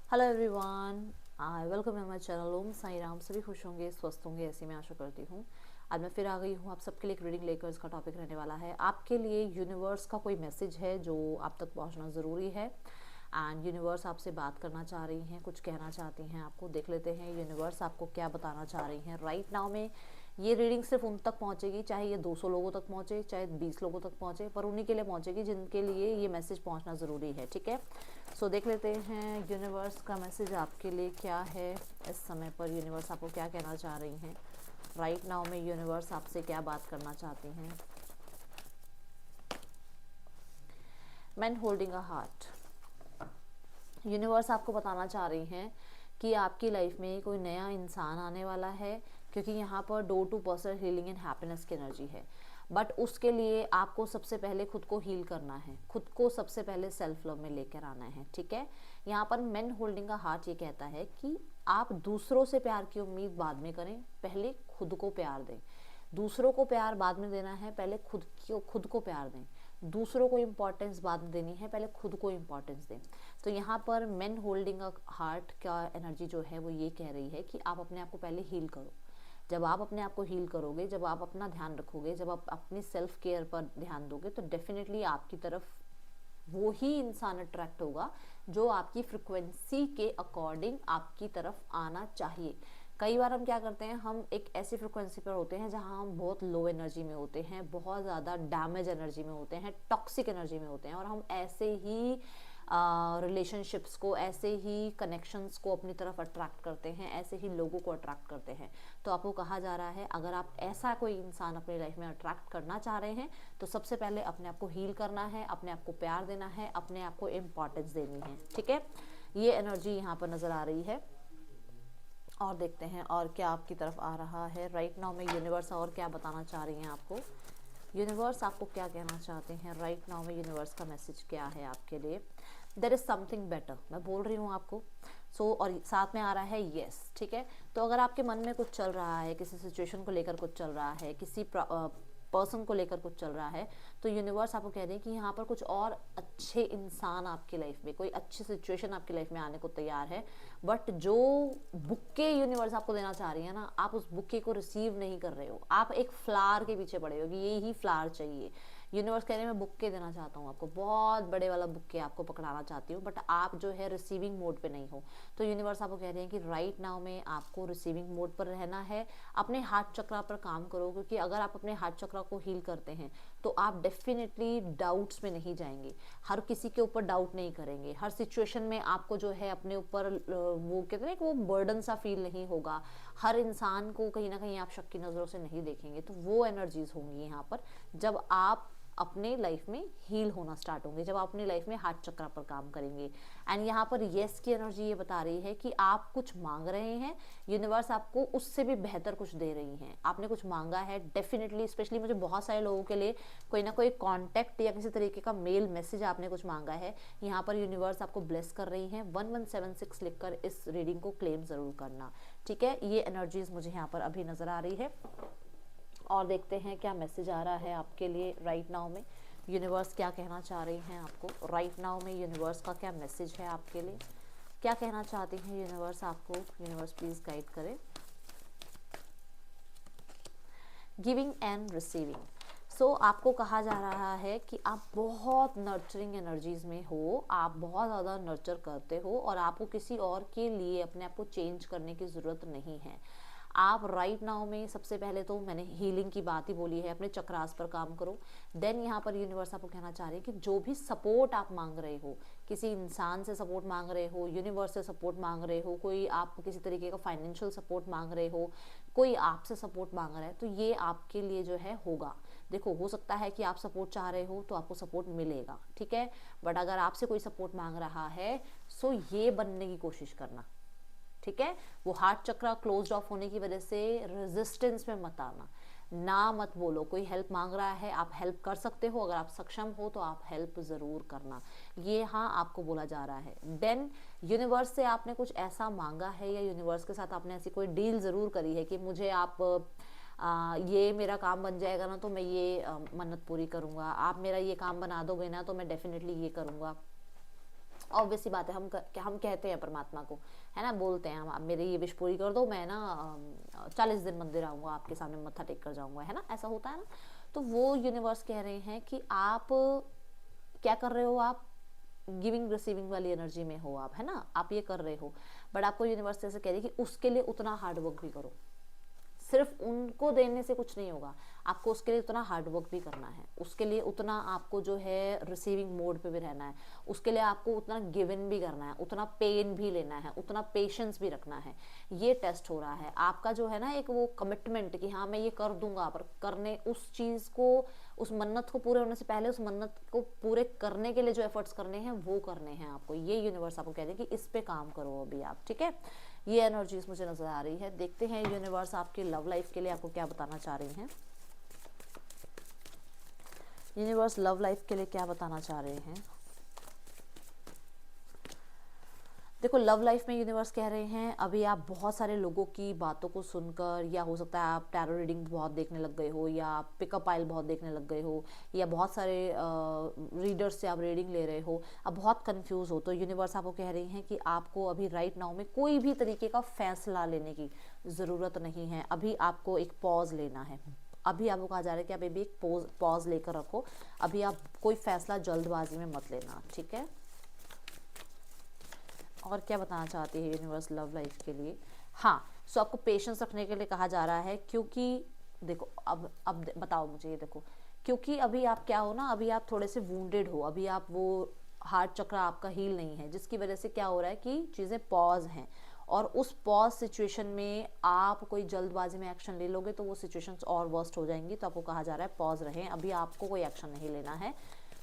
Hello everyone, I welcome my channel. Om Sai Ram. सभी खुश होंगे, स्वस्थ होंगे, ऐसी मैं आशा करती हूँ। आज मैं फिर आ गई हूँ आप सबके लिए एक रीडिंग लेकर। इसका टॉपिक रहने वाला है आपके लिए यूनिवर्स का कोई मैसेज है जो आप तक पहुँचना ज़रूरी है। एंड यूनिवर्स आपसे बात करना चाह रही हैं, कुछ कहना चाहती हैं आपको। देख लेते हैं यूनिवर्स आपको क्या बताना चाह रही हैं राइट नाउ में। ये रीडिंग सिर्फ उन तक पहुंचेगी, चाहे ये 200 लोगों तक पहुंचे, चाहे 20 लोगों तक पहुंचे, पर उन्हीं के लिए पहुंचेगी जिनके लिए ये मैसेज पहुंचना ज़रूरी है। ठीक है, सो देख लेते हैं यूनिवर्स का मैसेज आपके लिए क्या है इस समय पर। यूनिवर्स आपको क्या कहना चाह रही हैं राइट नाउ में। यूनिवर्स आपसे क्या बात करना चाहती हैं। Man holding a heart. Universe आपको बताना चाह रही हैं कि आपकी लाइफ में कोई नया इंसान आने वाला है, क्योंकि यहाँ पर door to personal healing and happiness की एनर्जी है। बट उसके लिए आपको सबसे पहले खुद को हील करना है, खुद को सबसे पहले सेल्फ लव में लेकर आना है। ठीक है, यहाँ पर मैन होल्डिंग का हार्ट ये कहता है कि आप दूसरों से प्यार की उम्मीद बाद में करें, पहले खुद को प्यार दें। दूसरों को प्यार बाद में देना है, पहले खुद को प्यार दें। दूसरों को इम्पोर्टेंस बाद में देनी है, पहले खुद को इम्पोर्टेंस दें। तो यहाँ पर मैन होल्डिंग अ हार्ट का एनर्जी जो है वो ये कह रही है कि आप अपने आप को पहले हील करो। जब आप अपने आप को हील करोगे, जब आप अपना ध्यान रखोगे, जब आप अपनी सेल्फ केयर पर ध्यान दोगे, तो डेफिनेटली आपकी तरफ वो ही इंसान अट्रैक्ट होगा जो आपकी फ्रिक्वेंसी के अकॉर्डिंग आपकी तरफ आना चाहिए। कई बार हम क्या करते हैं, हम एक ऐसी फ्रिक्वेंसी पर होते हैं जहां हम बहुत लो एनर्जी में होते हैं, बहुत ज़्यादा डैमेज एनर्जी में होते हैं, टॉक्सिक एनर्जी में होते हैं, और हम ऐसे ही रिलेशनशिप्स को, ऐसे ही कनेक्शंस को अपनी तरफ अट्रैक्ट करते हैं, ऐसे ही लोगों को अट्रैक्ट करते हैं। तो आपको कहा जा रहा है, अगर आप ऐसा कोई इंसान अपनी लाइफ में अट्रैक्ट करना चाह रहे हैं तो सबसे पहले अपने आप को हील करना है, अपने आप को प्यार देना है, अपने आप को इम्पोर्टेंस देनी है। ठीक है, ये एनर्जी यहाँ पर नज़र आ रही है। और देखते हैं और क्या आपकी तरफ आ रहा है राइट नाउ में। यूनिवर्स और क्या बताना चाह रही हैं आपको। यूनिवर्स आपको क्या कहना चाहते हैं राइट नाउ में। यूनिवर्स का मैसेज क्या है आपके लिए। देर इज़ समथिंग बेटर, मैं बोल रही हूँ आपको। और साथ में आ रहा है येस। ठीक है, तो अगर आपके मन में कुछ चल रहा है, किसी सिचुएशन को लेकर कुछ चल रहा है, किसी पर्सन को लेकर कुछ चल रहा है, तो यूनिवर्स आपको कह रहे हैं कि यहाँ पर कुछ और अच्छे इंसान आपकी लाइफ में, कोई अच्छी सिचुएशन आपकी लाइफ में आने को तैयार है। बट जो बुक्के यूनिवर्स आपको देना चाह रही है ना, आप उस बुक्के को रिसीव नहीं कर रहे हो। आप एक फ्लावर के पीछे पड़े हो कि ये ही फ्लावर चाहिए। यूनिवर्स कह रहे हैं मैं बुक्के देना चाहता हूँ आपको, बहुत बड़े वाला बुक्के आपको पकड़ाना चाहती हूँ, बट आप जो है रिसीविंग मोड पे नहीं हो। तो यूनिवर्स आपको कह रहे हैं कि राइट नाउ में आपको रिसीविंग मोड पर रहना है। अपने हार्ट चक्रा पर काम करो, क्योंकि अगर आप अपने हार्ट चक्रा को हील करते हैं तो आप डेफिनेटली डाउट्स में नहीं जाएंगे, हर किसी के ऊपर डाउट नहीं करेंगे, हर सिचुएशन में आपको जो है अपने ऊपर वो कहते हैं कि वो बर्डन सा फील नहीं होगा, हर इंसान को कहीं ना कहीं आप शक की नज़रों से नहीं देखेंगे। तो वो एनर्जीज होंगी यहाँ पर जब आप अपने लाइफ में हील होना स्टार्ट होंगे, जब आप अपनी लाइफ में हार्ट चक्र पर काम करेंगे। एंड यहाँ पर येस की एनर्जी ये बता रही है कि आप कुछ मांग रहे हैं, यूनिवर्स आपको उससे भी बेहतर कुछ दे रही हैं। आपने कुछ मांगा है डेफिनेटली, स्पेशली मुझे बहुत सारे लोगों के लिए कोई ना कोई कॉन्टैक्ट या किसी तरीके का मेल मैसेज आपने कुछ मांगा है। यहाँ पर यूनिवर्स आपको ब्लेस कर रही हैं। 1176 लिखकर इस रीडिंग को क्लेम ज़रूर करना। ठीक है, ये एनर्जीज मुझे यहाँ पर अभी नज़र आ रही है। और देखते हैं क्या मैसेज आ रहा है आपके लिए राइट नाउ में। यूनिवर्स क्या कहना चाह रही हैं आपको राइट नाउ में। यूनिवर्स का क्या मैसेज है आपके लिए, क्या कहना चाहती हैं यूनिवर्स आपको। यूनिवर्स प्लीज़ गाइड करें। Giving and receiving. आपको कहा जा रहा है कि आप बहुत नर्चरिंग एनर्जीज में हो, आप बहुत ज़्यादा नर्चर करते हो, और आपको किसी और के लिए अपने आप को चेंज करने की ज़रूरत नहीं है। आप राइट नाउ में सबसे पहले तो मैंने हीलिंग की बात ही बोली है, अपने चक्रास पर काम करो। देन यहाँ पर यूनिवर्स आपको कहना चाह रही है कि जो भी सपोर्ट आप मांग रहे हो, किसी इंसान से सपोर्ट मांग रहे हो, यूनिवर्स से सपोर्ट मांग रहे हो, कोई आप किसी तरीके का फाइनेंशियल सपोर्ट मांग रहे हो, कोई आपसे सपोर्ट मांग रहा है, तो ये आपके लिए जो है होगा। देखो, हो सकता है कि आप सपोर्ट चाह रहे हो तो आपको सपोर्ट मिलेगा, ठीक है, बट अगर आपसे कोई सपोर्ट मांग रहा है सो ये बनने की कोशिश करना। ठीक है, वो हार्ट चक्र क्लोज्ड ऑफ होने की वजह से रेजिस्टेंस में मत आना, ना मत बोलो। कोई हेल्प मांग रहा है, आप हेल्प कर सकते हो, अगर आप सक्षम हो तो आप हेल्प ज़रूर करना, ये हाँ आपको बोला जा रहा है। देन यूनिवर्स से आपने कुछ ऐसा मांगा है, या यूनिवर्स के साथ आपने ऐसी कोई डील ज़रूर करी है कि मुझे आप ये मेरा काम बन जाएगा ना तो मैं ये मन्नत पूरी करूँगा, आप मेरा ये काम बना दोगे ना तो मैं डेफिनेटली ये करूँगा। ऑब्वियस सी बात है, हम कहते हैं परमात्मा को, है ना, बोलते हैं हम, आप मेरी ये विश पूरी कर दो, मैं ना 40 दिन मंदिर आऊँगा, आपके सामने मत्था टेक कर जाऊँगा, है ना, ऐसा होता है ना। तो वो यूनिवर्स कह रहे हैं कि आप क्या कर रहे हो, आप गिविंग रिसीविंग वाली एनर्जी में हो आप, है ना, आप ये कर रहे हो, बट आपको यूनिवर्स से कह रही है कि उसके लिए उतना हार्ड वर्क भी करो। सिर्फ उनको देने से कुछ नहीं होगा, आपको उसके लिए उतना हार्ड वर्क भी करना है, उसके लिए उतना आपको जो है रिसीविंग मोड पे भी रहना है, उसके लिए आपको उतना गिवन भी करना है, उतना पेन भी लेना है, उतना पेशेंस भी रखना है। ये टेस्ट हो रहा है आपका जो है ना, एक वो कमिटमेंट कि हाँ मैं ये कर दूंगा, पर करने उस चीज़ को, उस मन्नत को पूरे होने से पहले उस मन्नत को पूरे करने के लिए जो एफर्ट्स करने हैं वो करने हैं आपको। ये यूनिवर्स आपको कह दे कि इस पे काम करो अभी आप, ठीक है। ये एनर्जीज मुझे नजर आ रही है। देखते हैं यूनिवर्स आपकी लव लाइफ के लिए आपको क्या बताना चाह रही हैं। यूनिवर्स लव लाइफ के लिए क्या बताना चाह रहे हैं। देखो लव लाइफ में यूनिवर्स कह रहे हैं अभी आप बहुत सारे लोगों की बातों को सुनकर, या हो सकता है आप टैरो रीडिंग बहुत देखने लग गए हो, या आप पिकअप आइल बहुत देखने लग गए हो, या बहुत सारे रीडर्स से आप रीडिंग ले रहे हो, अब बहुत कंफ्यूज हो, तो यूनिवर्स आपको कह रही हैं कि आपको अभी राइट नाउ में कोई भी तरीके का फैसला लेने की ज़रूरत नहीं है। अभी आपको एक पॉज लेना है। अभी आपको कहा जा रहा है कि आप अभी एक पॉज लेकर रखो, अभी आप कोई फैसला जल्दबाजी में मत लेना, ठीक है। और क्या बताना चाहती है यूनिवर्स लव लाइफ के लिए। हाँ, सो आपको पेशेंस रखने के लिए कहा जा रहा है, क्योंकि देखो अब बताओ मुझे ये देखो, क्योंकि अभी आप क्या हो ना, अभी आप थोड़े से वूंडेड हो, अभी आप वो हार्ट चक्र आपका हील नहीं है, जिसकी वजह से क्या हो रहा है कि चीज़ें पॉज हैं, और उस पॉज सिचुएशन में आप कोई जल्दबाजी में एक्शन ले लोगे तो वो सिचुएशंस और वर्स्ट हो जाएंगी। तो आपको कहा जा रहा है पॉज रहें, अभी आपको कोई एक्शन नहीं लेना है,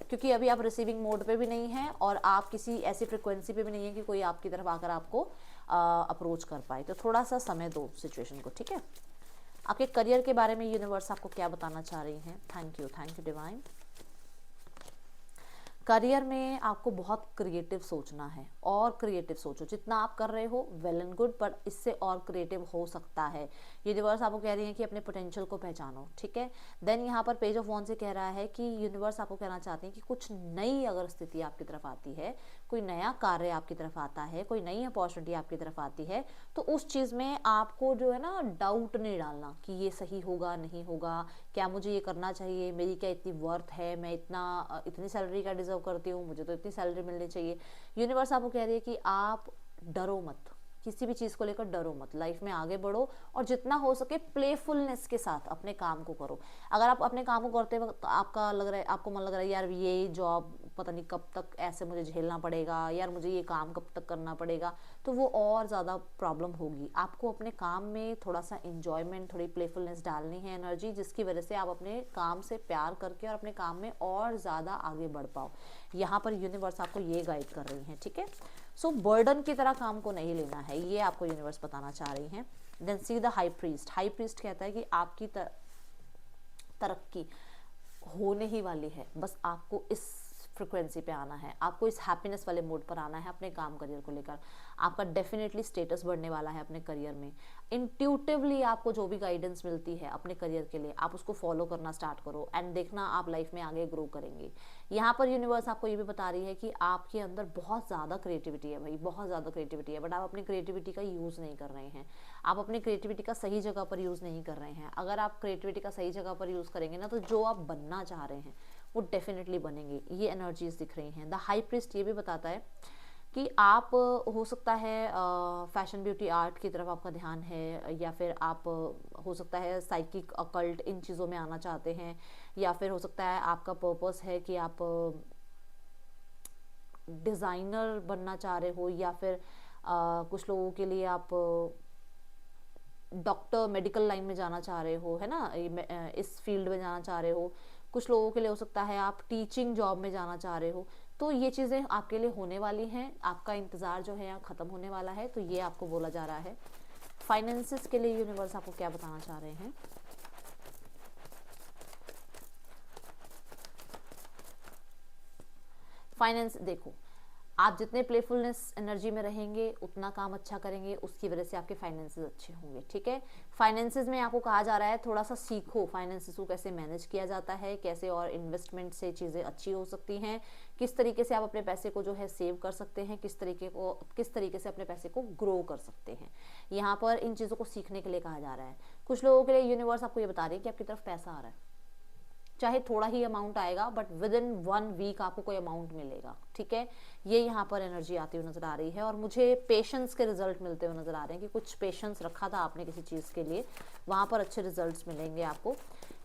क्योंकि अभी आप रिसीविंग मोड पे भी नहीं हैं और आप किसी ऐसी फ्रिक्वेंसी पे भी नहीं है कि कोई आपकी तरफ आकर आपको अप्रोच कर पाए। तो थोड़ा सा समय दो सिचुएशन को, ठीक है। आपके करियर के बारे में यूनिवर्स आपको क्या बताना चाह रही हैं। Thank you divine. करियर में आपको बहुत क्रिएटिव सोचना है, और क्रिएटिव सोचो, जितना आप कर रहे हो वेल एंड गुड, पर इससे और क्रिएटिव हो सकता है। यूनिवर्स आपको कह रही है कि अपने पोटेंशियल को पहचानो, ठीक है। देन यहाँ पर पेज ऑफ वॉन्ड से कह रहा है कि यूनिवर्स आपको कहना चाहते हैं कि कुछ नई अगर स्थिति आपकी तरफ आती है, कोई नया कार्य आपकी तरफ आता है, कोई नई अपॉर्चुनिटी आपकी तरफ आती है, तो उस चीज़ में आपको जो है ना डाउट नहीं डालना कि ये सही होगा नहीं होगा, क्या मुझे ये करना चाहिए, मेरी क्या इतनी वर्थ है, मैं इतनी सैलरी का डिजर्व करती हूँ, मुझे तो इतनी सैलरी मिलनी चाहिए। यूनिवर्स आपको कह रही है कि आप डरो मत, किसी भी चीज़ को लेकर डरो मत, लाइफ में आगे बढ़ो और जितना हो सके प्लेफुलनेस के साथ अपने काम को करो। अगर आप अपने काम को करते वक्त आपका लग रहा है, आपको मन लग रहा है यार ये जॉब पता नहीं कब तक ऐसे मुझे झेलना पड़ेगा, यार मुझे ये काम कब तक करना पड़ेगा, तो वो और ज़्यादा प्रॉब्लम होगी। आपको अपने काम में थोड़ा सा इंजॉयमेंट, थोड़ी प्लेफुलनेस डालनी है, एनर्जी, जिसकी वजह से आप अपने काम से प्यार करके और अपने काम में और ज़्यादा आगे बढ़ पाओ। यहाँ पर यूनिवर्स आपको ये गाइड कर रही हैं, ठीक है। सो बर्डन की तरह काम को नहीं लेना है, ये आपको यूनिवर्स बताना चाह रही हैं। Then see the high priest. High priest कहता है कि आपकी तरक्की होने ही वाली है, बस आपको इस फ्रिक्वेंसी पे आना है, आपको इस हैप्पीनेस वाले मोड पर आना है अपने काम करियर को लेकर। आपका डेफिनेटली स्टेटस बढ़ने वाला है अपने करियर में। इंट्यूटिवली आपको जो भी गाइडेंस मिलती है अपने करियर के लिए, आप उसको फॉलो करना स्टार्ट करो एंड देखना आप लाइफ में आगे ग्रो करेंगे। यहाँ पर यूनिवर्स आपको ये भी बता रही है कि आपके अंदर बहुत ज़्यादा क्रिएटिविटी है भाई, बहुत ज़्यादा क्रिएटिविटी है, बट आप अपनी क्रिएटिविटी का यूज़ नहीं कर रहे हैं, आप अपनी क्रिएटिविटी का सही जगह पर यूज़ नहीं कर रहे हैं। अगर आप क्रिएटिविटी का सही जगह पर यूज़ करेंगे ना, तो जो आप बनना चाह रहे हैं वो डेफिनेटली बनेंगे। ये एनर्जीज दिख रही हैं। द हाई प्रीस्ट ये भी बताता है कि आप हो सकता है फैशन ब्यूटी आर्ट की तरफ आपका ध्यान है, या फिर आप हो सकता है साइकिक अकल्ट इन चीज़ों में आना चाहते हैं, या फिर हो सकता है आपका पर्पस है कि आप डिज़ाइनर बनना चाह रहे हो, या फिर कुछ लोगों के लिए आप डॉक्टर मेडिकल लाइन में जाना चाह रहे हो, है ना, इस फील्ड में जाना चाह रहे हो। कुछ लोगों के लिए हो सकता है आप टीचिंग जॉब में जाना चाह रहे हो। तो ये चीज़ें आपके लिए होने वाली हैं, आपका इंतज़ार जो है यहाँ ख़त्म होने वाला है, तो ये आपको बोला जा रहा है। फाइनेंसिस के लिए यूनिवर्स आपको क्या बताना चाह रहे हैं। फाइनेंस देखो, आप जितने प्लेफुलनेस एनर्जी में रहेंगे उतना काम अच्छा करेंगे, उसकी वजह से आपके फाइनेंसेस अच्छे होंगे। ठीक है, फाइनेंसेस में आपको कहा जा रहा है थोड़ा सा सीखो फाइनेंसेस को कैसे मैनेज किया जाता है, कैसे और इन्वेस्टमेंट से चीज़ें अच्छी हो सकती हैं, किस तरीके से आप अपने पैसे को जो है सेव कर सकते हैं, किस तरीके से अपने पैसे को ग्रो कर सकते हैं। यहाँ पर इन चीज़ों को सीखने के लिए कहा जा रहा है। कुछ लोगों के लिए यूनिवर्स आपको ये बता रही है कि आपकी तरफ पैसा आ रहा है, चाहे थोड़ा ही अमाउंट आएगा बट विद इन 1 वीक आपको कोई अमाउंट मिलेगा। ठीक है, ये यहाँ पर एनर्जी आती हुई नजर आ रही है और मुझे पेशेंस के रिजल्ट मिलते हुए नजर आ रहे हैं कि कुछ पेशेंस रखा था आपने किसी चीज़ के लिए, वहाँ पर अच्छे रिजल्ट्स मिलेंगे आपको।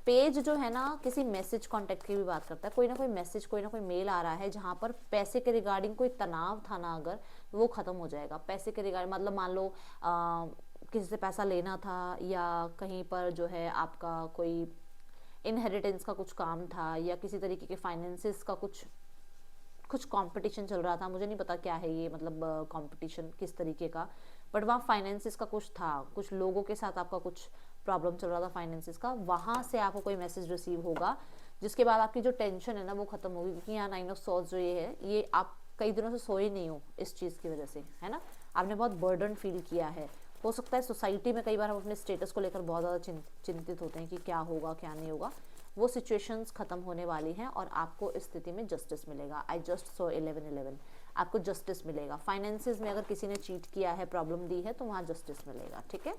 पेज जो है ना किसी मैसेज कॉन्टेक्ट की भी बात करता है, कोई ना कोई मैसेज कोई ना कोई मेल आ रहा है जहाँ पर पैसे के रिगार्डिंग कोई तनाव था ना, अगर वो ख़त्म हो जाएगा। पैसे के रिगार्डिंग मतलब मान लो किसी से पैसा लेना था या कहीं पर जो है आपका कोई इनहेरिटेंस का कुछ काम था या किसी तरीके के फाइनेंसिस का कुछ कंपटीशन चल रहा था, मुझे नहीं पता क्या है ये, मतलब कंपटीशन किस तरीके का, बट वहाँ फाइनेंसिस का कुछ था, कुछ लोगों के साथ आपका कुछ प्रॉब्लम चल रहा था फाइनेंसिस का, वहाँ से आपको कोई मैसेज रिसीव होगा जिसके बाद आपकी जो टेंशन है ना वो खत्म होगी। क्योंकि यहाँ 9 ऑफ सॉर्ड्स जो ये है, ये आप कई दिनों से सोए नहीं हो इस चीज़ की वजह से, है ना, आपने बहुत बर्डन फील किया है। हो सकता है सोसाइटी में कई बार हम अपने स्टेटस को लेकर बहुत ज़्यादा चिंतित होते हैं कि क्या होगा क्या नहीं होगा, वो सिचुएशंस खत्म होने वाली हैं और आपको इस स्थिति में जस्टिस मिलेगा। आई जस्ट सो 11-11, आपको जस्टिस मिलेगा। फाइनेंसेस में अगर किसी ने चीट किया है, प्रॉब्लम दी है, तो वहाँ जस्टिस मिलेगा। ठीक है,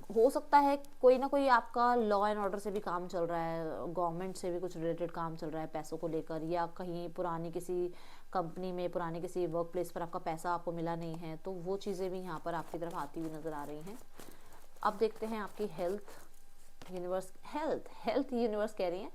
हो सकता है कोई ना कोई आपका लॉ एंड ऑर्डर से भी काम चल रहा है, गवर्नमेंट से भी कुछ रिलेटेड काम चल रहा है पैसों को लेकर, या कहीं पुरानी किसी कंपनी में, पुरानी किसी वर्क प्लेस पर आपका पैसा आपको मिला नहीं है, तो वो चीज़ें भी यहाँ पर आपकी तरफ आती हुई नज़र आ रही हैं। अब देखते हैं आपकी हेल्थ। हेल्थ यूनिवर्स कह रही है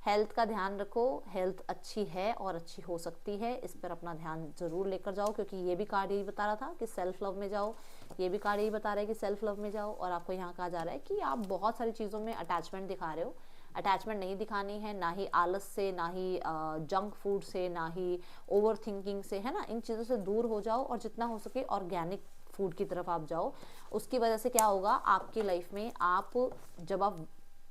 हेल्थ का ध्यान रखो, हेल्थ अच्छी है और अच्छी हो सकती है, इस पर अपना ध्यान ज़रूर लेकर जाओ, क्योंकि ये भी कार्ड यही बता रहा था कि सेल्फ लव में जाओ, ये भी कार्ड यही बता रहा है कि सेल्फ लव में जाओ। और आपको यहाँ कहा जा रहा है कि आप बहुत सारी चीज़ों में अटैचमेंट दिखा रहे हो, अटैचमेंट नहीं दिखानी है, ना ही आलस से, ना ही जंक फूड से, ना ही ओवर थिंकिंग से, है ना, इन चीज़ों से दूर हो जाओ और जितना हो सके ऑर्गेनिक फूड की तरफ आप जाओ। उसकी वजह से क्या होगा आपकी लाइफ में, आप जब आप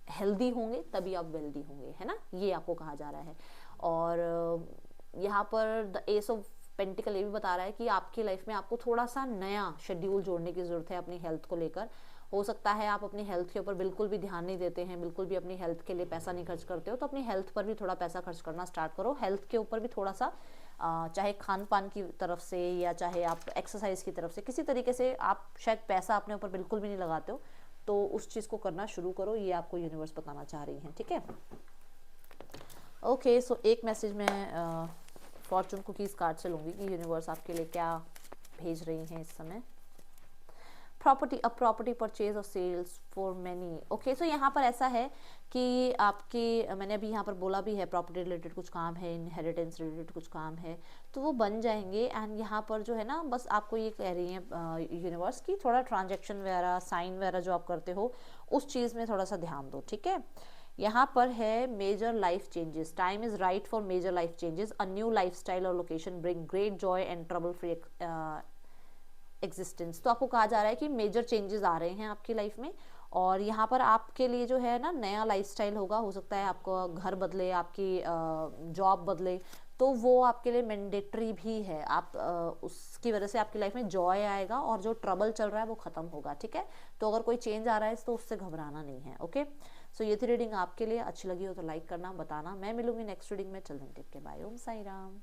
हेल्दी होंगे तभी आप वेल्दी होंगे, है ना, ये आपको कहा जा रहा है। और यहाँ पर द एस ऑफ पेंटिकल ये भी बता रहा है कि आपकी लाइफ में आपको थोड़ा सा नया शेड्यूल जोड़ने की ज़रूरत है अपनी हेल्थ को लेकर। हो सकता है आप अपनी हेल्थ के ऊपर बिल्कुल भी ध्यान नहीं देते हैं, बिल्कुल भी अपनी हेल्थ के लिए पैसा नहीं खर्च करते हो, तो अपनी हेल्थ पर भी थोड़ा पैसा खर्च करना स्टार्ट करो। हेल्थ के ऊपर भी थोड़ा सा चाहे खान पान की तरफ से या चाहे आप एक्सरसाइज की तरफ से, किसी तरीके से आप शायद पैसा अपने ऊपर बिल्कुल भी नहीं लगाते हो, तो उस चीज़ को करना शुरू करो, ये आपको यूनिवर्स बताना चाह रही हैं। ठीक है, ओके, सो एक मैसेज मैं फॉर्चून कुकीज़ कार्ड से लूँगी कि यूनिवर्स आपके लिए क्या भेज रही हैं इस समय। प्रॉपर्टी, अ प्रॉपर्टी परचेज और सेल्स फॉर मैनी। ओके, सो यहाँ पर ऐसा है कि आपकी, मैंने अभी यहाँ पर बोला भी है, प्रॉपर्टी रिलेटेड कुछ काम है, इनहेरिटेंस रिलेटेड कुछ काम है, तो वो बन जाएंगे। एंड यहाँ पर जो है ना, बस आपको ये कह रही है यूनिवर्स की थोड़ा ट्रांजेक्शन वगैरह, साइन वगैरह जो आप करते हो उस चीज़ में थोड़ा सा ध्यान दो। ठीक है, यहाँ पर है major life changes, time is right for major life changes, a new life style और location bring great joy and trouble free existence. तो आपको कहा जा रहा है कि मेजर चेंजेस आ रहे हैं आपकी लाइफ में, और यहाँ पर आपके लिए जो है ना नया लाइफस्टाइल होगा। हो सकता है आपको घर बदले, आपकी जॉब बदले, तो वो आपके लिए मैंडेटरी भी है। आप उसकी वजह से आपकी लाइफ में जॉय आएगा और जो ट्रबल चल रहा है वो ख़त्म होगा। ठीक है, तो अगर कोई चेंज आ रहा है तो उससे घबराना नहीं है। ओके, सो ये थी रीडिंग आपके लिए। अच्छी लगी हो तो लाइक करना, बताना। मैं मिलूंगी नेक्स्ट रीडिंग में। चलने टिप के, बाय। ओम साई राम।